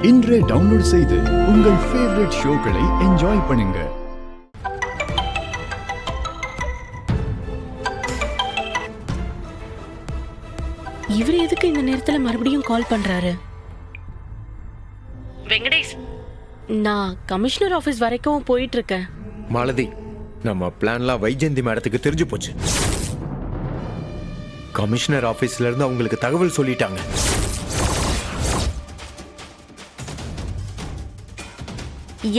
இன்றே டவுன்லோட் செய்து உங்கள் ஃபேவரட் ஷோக்களை என்ஜாய் பண்ணுங்க. இவர் எதுக்கு இந்த நேரத்துல மறுபடியும் கால் பண்றாரு? வெங்கடேஷ், நான் கமிஷனர் ஆபீஸ் வரைக்கும் போயிட்டு இருக்கேன். மாலதி, நம்ம பிளான்லாம் வைஜெயந்தி மேடத்துக்கு தெரிஞ்சு போச்சு. கமிஷனர் ஆபீஸ்ல இருந்து அவங்களுக்கு தகவல் சொல்லிட்டாங்க.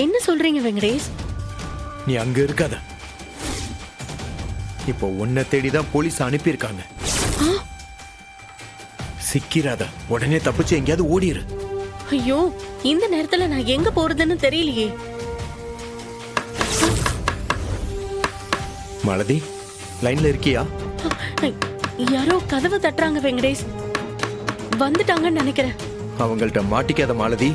என்ன சொல்றீங்க வெங்கடேஷ்? நீ அங்க இருக்காத. இப்போ உன்னை தேடிதான் போலீஸ் அனுப்பியிருக்காங்க. சிக்கிறாத, உடனே தப்பிச்சு எங்கேயாவது ஓடிரு. ஐயோ, இந்த நேரத்துல நான் எங்க போறதுன்னு தெரியலையே. மாலதி, லைன்ல இருக்கியா? யாரோ கதவை தட்டுறாங்க வெங்கடேஷ். வந்துட்டாங்கன்னு நினைக்கிறேன். அவங்கள்ட்ட மாட்டிக்காத மாலதி.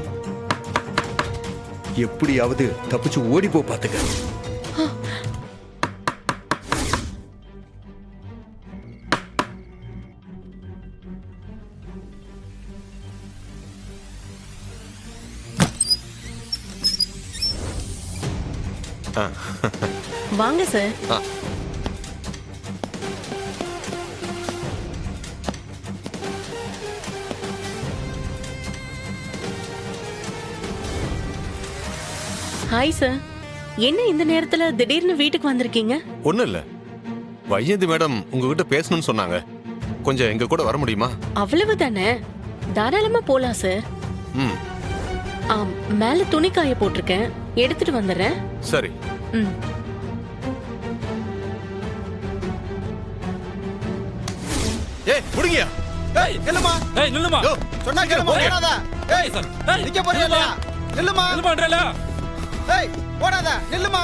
எப்படியாவது தப்பிச்சு ஓடி போ பாத்துக்க. வாங்க சார். Hi sir. என்ன இந்த நேரத்துல திடீர்னு வீட்டுக்கு வந்திருக்கீங்க? ஒண்ணும் இல்ல, வைஜெயந்தி மேடம் உங்ககிட்ட பேசணும்னு சொன்னாங்க. கொஞ்சம் எங்க கூட வர முடியுமா? அவ்வளவுதானே, தாராளமா போலாம் சார். மேல துணி காய போட்டிருக்கேன், எடுத்துட்டு வந்துடுறேன். சரி. ஏய் புடிங்க. ஏய் நில்லுமா. ஏய் நில்லுமா. யோ சொன்னா கேளுமா. ஓடாத. ஏய் சார். நிக்க போறியா? நில்லுமா. நில்லுமான்றல. ஏய் ஓடாத. நில்லுமா.